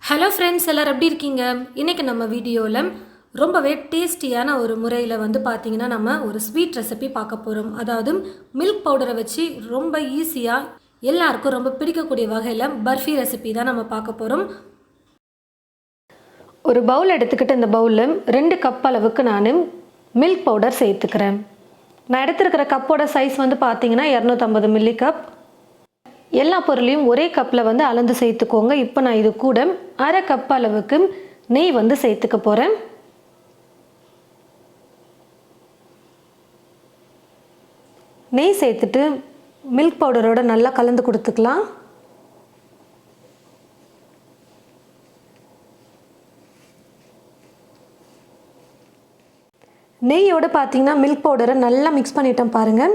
Hello friends, எல்லோரும் எப்படி இருக்கீங்க? இன்றைக்கி நம்ம வீடியோவில் ரொம்பவே டேஸ்டியான ஒரு முறையில் பார்த்தீங்கன்னா நம்ம ஒரு ஸ்வீட் ரெசிபி பார்க்க போகிறோம். அதாவது மில்க் பவுடரை வச்சு ரொம்ப ஈஸியாக எல்லாருக்கும் ரொம்ப பிடிக்கக்கூடிய வகையில் பர்ஃபி ரெசிபி தான் நம்ம பார்க்க போகிறோம். ஒரு பவுல் எடுத்துக்கிட்டு இந்த பவுலில் 2 கப் அளவுக்கு நான் மில்க் பவுடர் சேர்த்துக்கிறேன். நான் எடுத்துருக்கிற கப்போட சைஸ் பார்த்தீங்கன்னா 250 மில்லி கப். எல்லா பொருளையும் ஒரே கப்பில் அளந்து சேர்த்துக்கோங்க. இப்போ நான் இது கூட 1/2 கப் அளவுக்கு நெய் சேர்த்துக்க போகிறேன். நெய் சேர்த்துட்டு மில்க் பவுடரோட நல்லா கலந்து கொடுத்துக்கலாம். நெய்யோடு பார்த்தீங்கன்னா மில்க் பவுடரை நல்லா மிக்ஸ் பண்ணிட்டேன் பாருங்கள்.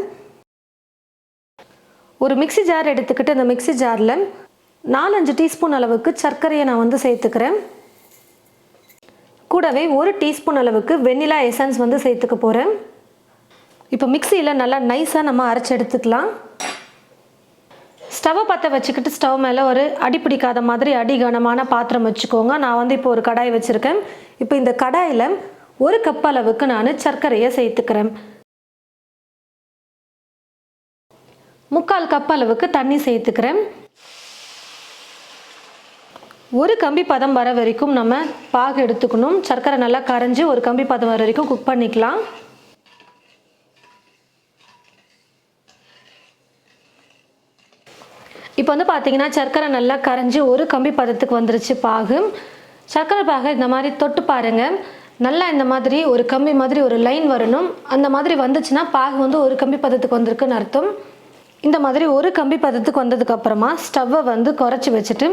ஒரு மிக்ஸி ஜார் எடுத்துக்கிட்டு அந்த மிக்ஸி ஜாரில் 4-5 டீஸ்பூன் அளவுக்கு சர்க்கரையை நான் சேர்த்துக்கிறேன். கூடவே 1 டீஸ்பூன் அளவுக்கு வெண்ணிலா எசன்ஸ் சேர்த்துக்க போகிறேன். இப்போ மிக்ஸியில் நல்லா நைஸாக நம்ம அரைச்சி எடுத்துக்கலாம். ஸ்டவ்வை பற்ற வச்சுக்கிட்டு ஸ்டவ் மேலே ஒரு அடி பிடிக்காத மாதிரி அடிகனமான பாத்திரம் வச்சுக்கோங்க. நான் இப்போ ஒரு கடாய் வச்சுருக்கேன். இப்போ இந்த கடாயில் 1 கப் அளவுக்கு நான் சர்க்கரையை சேர்த்துக்கிறேன். 3/4 கப் அளவுக்கு தண்ணி சேர்த்துக்கிறேன். ஒரு கம்பி பதம் வர வரைக்கும் நம்ம பாகு எடுத்துக்கணும். சர்க்கரை நல்லா கரைஞ்சி ஒரு கம்பி பதம் வர வரைக்கும் குக் பண்ணிக்கலாம். இப்போ பார்த்தீங்கன்னா சர்க்கரை நல்லா கரைஞ்சி ஒரு கம்பி பதத்துக்கு வந்துருச்சு பாகு. சர்க்கரை பாகு இந்த மாதிரி தொட்டு பாருங்கள். நல்லா இந்த மாதிரி ஒரு கம்பி மாதிரி ஒரு லைன் வரணும். அந்த மாதிரி வந்துச்சுன்னா பாகு ஒரு கம்பி பதத்துக்கு வந்திருக்குன்னு அர்த்தம். இந்த மாதிரி ஒரு கம்பி பதத்துக்கு வந்ததுக்கப்புறமா ஸ்டவ்வை குறைச்சி வச்சுட்டு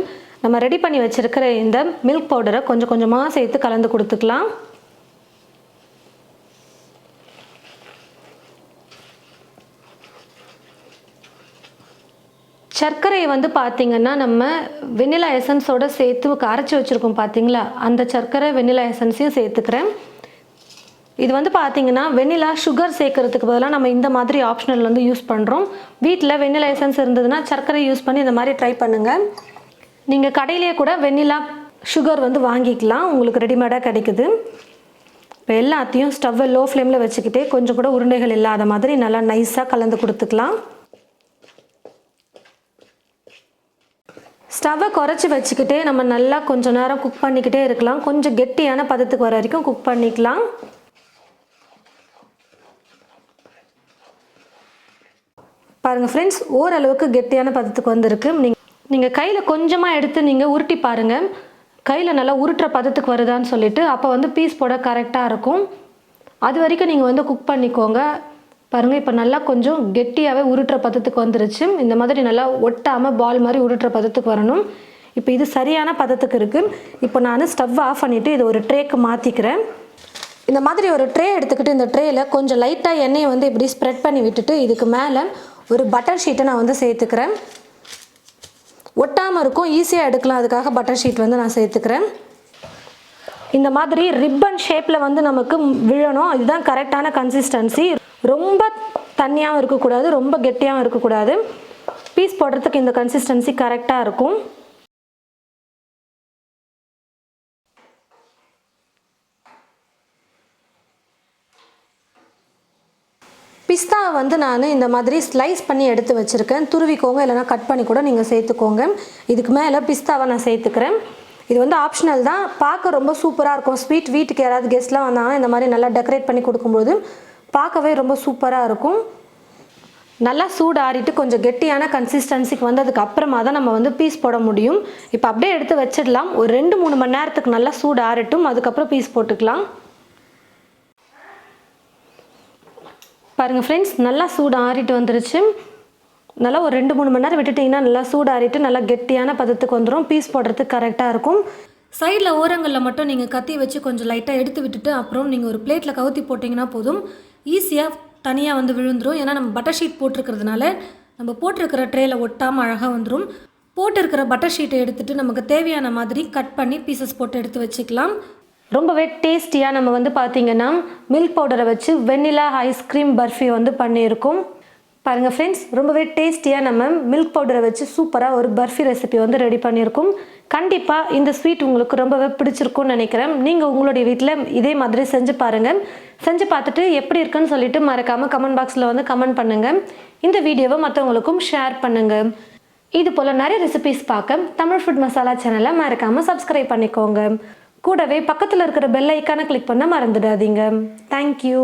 நம்ம ரெடி பண்ணி வச்சுருக்கிற இந்த மில்க் பவுடரை கொஞ்சம் கொஞ்சமாக சேர்த்து கலந்து கொடுத்துக்கலாம். சர்க்கரையை பார்த்திங்கன்னா நம்ம வெண்ணிலா எசன்ஸோடு சேர்த்து அரைச்சி வச்சுருக்கோம் பார்த்தீங்களா, அந்த சர்க்கரை வெண்ணிலா எசன்ஸையும் சேர்த்துக்கிறேன். இது பார்த்தீங்கன்னா வெண்ணிலா சுகர் சேர்க்கறதுக்கு பதிலாக நம்ம இந்த மாதிரி ஆப்ஷனல் யூஸ் பண்ணுறோம். வீட்டில் வெண்ணிலா எசன்ஸ் இருந்ததுன்னா சர்க்கரை யூஸ் பண்ணி இந்த மாதிரி ட்ரை பண்ணுங்கள். நீங்கள் கடையிலேயே கூட வெண்ணிலா சுகர் வாங்கிக்கலாம், உங்களுக்கு ரெடிமேடாக கிடைக்குது. இப்போ எல்லாத்தையும் ஸ்டவ்வை லோ ஃப்ளேமில் வச்சுக்கிட்டே கொஞ்சம் கூட உருண்டைகள் இல்லாத மாதிரி நல்லா நைஸாக கலந்து கொடுத்துக்கலாம். ஸ்டவ்வை குறைச்சி வச்சுக்கிட்டே நம்ம நல்லா கொஞ்சம் நேரம் குக் பண்ணிக்கிட்டே இருக்கலாம். கொஞ்சம் கெட்டியான பதத்துக்கு வர வரைக்கும் குக் பண்ணிக்கலாம். பாருங்கள் ஃப்ரெண்ட்ஸ், ஓரளவுக்கு கெட்டியான பதத்துக்கு வந்திருக்கு. நீங்கள் கையில் கொஞ்சமாக எடுத்து நீங்கள் உருட்டி பாருங்கள். கையில் நல்லா உருட்டுற பதத்துக்கு வருதான்னு சொல்லிட்டு அப்போ பீஸ் போட கரெக்டாக இருக்கும். அது வரைக்கும் நீங்கள் குக் பண்ணிக்கோங்க. பாருங்கள், இப்போ நல்லா கொஞ்சம் கெட்டியாகவே உருட்டுற பதத்துக்கு வந்துருச்சு. இந்த மாதிரி நல்லா ஒட்டாமல் பால் மாதிரி உருட்டுற பதத்துக்கு வரணும். இப்போ இது சரியான பதத்துக்கு இருக்குது. இப்போ நான் ஸ்டவ் ஆஃப் பண்ணிவிட்டு இது ஒரு ட்ரேக்கு மாற்றிக்கிறேன். இந்த மாதிரி ஒரு ட்ரே எடுத்துக்கிட்டு இந்த ட்ரேயில் கொஞ்சம் லைட்டாக எண்ணெயை இப்படி ஸ்ப்ரெட் பண்ணி விட்டுட்டு இதுக்கு மேலே ஒரு பட்டர் ஷீட்டை நான் சேர்த்துக்கிறேன். ஒட்டாமல் இருக்கும், ஈஸியாக எடுக்கலாம். அதுக்காக பட்டர் ஷீட் நான் சேர்த்துக்கிறேன். இந்த மாதிரி ரிப்பன் ஷேப்பில் நமக்கு விழணும். இதுதான் கரெக்டான கன்சிஸ்டன்சி. ரொம்ப தண்ணியாகவும் இருக்கக்கூடாது, ரொம்ப கெட்டியாகவும் இருக்கக்கூடாது. பீஸ் போடுறதுக்கு இந்த கன்சிஸ்டன்சி கரெக்டாக இருக்கும். பிஸ்தாவை நான் இந்த மாதிரி ஸ்லைஸ் பண்ணி எடுத்து வச்சுருக்கேன். துருவிக்கோங்க, இல்லைனா கட் பண்ணி கூட நீங்கள் சேர்த்துக்கோங்க. இதுக்கு மேலே பிஸ்தாவை நான் சேர்த்துக்கிறேன். இது ஆப்ஷனல் தான். பார்க்க ரொம்ப சூப்பராக இருக்கும். ஸ்வீட் வீட்டுக்கு யாராவது கெஸ்ட்லாம் வந்தாங்கன்னா இந்த மாதிரி நல்லா டெக்கரேட் பண்ணி கொடுக்கும்போது பார்க்கவே ரொம்ப சூப்பராக இருக்கும். நல்லா சூடு ஆறிட்டு கொஞ்சம் கெட்டியான கன்சிஸ்டன்சிக்கு வந்ததுக்கு அப்புறமா தான் நம்ம பீஸ் போட முடியும். இப்போ அப்படியே எடுத்து வச்சிடலாம். ஒரு 2-3 மணி நேரத்துக்கு நல்லா சூடு ஆறட்டும், அதுக்கப்புறம் பீஸ் போட்டுக்கலாம். பாருங்கள் ஃப்ரெண்ட்ஸ், நல்லா சூடு ஆறிட்டு வந்துருச்சு. நல்லா ஒரு 2-3 மணி நேரம் விட்டுட்டிங்கன்னா நல்லா சூடு ஆறிட்டு நல்லா கெட்டியான பதத்துக்கு வந்துடும். பீஸ் போடுறதுக்கு கரெக்டாக இருக்கும். சைடில் ஓரங்களில் மட்டும் நீங்கள் கத்தி வச்சு கொஞ்சம் லைட்டாக எடுத்து விட்டுட்டு அப்புறம் நீங்கள் ஒரு பிளேட்டில் கவுத்தி போட்டிங்கன்னா போதும். ஈஸியாக தனியாக விழுந்துடும். ஏன்னா நம்ம பட்டர் ஷீட் போட்டிருக்கிறதுனால நம்ம போட்டிருக்கிற ட்ரேயில் ஒட்டாமல் அழகாக வந்துடும். போட்டிருக்கிற பட்டர் ஷீட்டை எடுத்துகிட்டு நமக்கு தேவையான மாதிரி கட் பண்ணி பீசஸ் போட்டு எடுத்து வச்சுக்கலாம். ரொம்பவே டேஸ்டியாக நம்ம பார்த்திங்கன்னா மில்க் பவுடரை வச்சு வெண்ணிலா ஐஸ்கிரீம் பர்ஃபி பண்ணியிருக்கோம். பாருங்கள் ஃப்ரெண்ட்ஸ், ரொம்பவே டேஸ்டியாக நம்ம மில்க் பவுடரை வச்சு சூப்பராக ஒரு பர்ஃபி ரெசிபி வந்து ரெடி பண்ணியிருக்கோம். கண்டிப்பாக இந்த ஸ்வீட் உங்களுக்கு ரொம்பவே பிடிச்சிருக்கும்னு நினைக்கிறேன். நீங்கள் உங்களுடைய வீட்டில் இதே மாதிரி செஞ்சு பாருங்கள். செஞ்சு பார்த்துட்டு எப்படி இருக்குன்னு சொல்லிட்டு மறக்காமல் கமெண்ட் பாக்ஸில் வந்து கமெண்ட் பண்ணுங்கள். இந்த வீடியோவை மற்றவங்களுக்கும் ஷேர் பண்ணுங்கள். இது போல் நிறைய ரெசிபிஸ் பார்க்க தமிழ் ஃபுட் மசாலா சேனலை மறக்காமல் சப்ஸ்கிரைப் பண்ணிக்கோங்க. கூடவே பக்கத்தில் இருக்கிற பெல் ஐக்கானை கிளிக் பண்ண மறந்துடாதீங்க. தேங்க்யூ.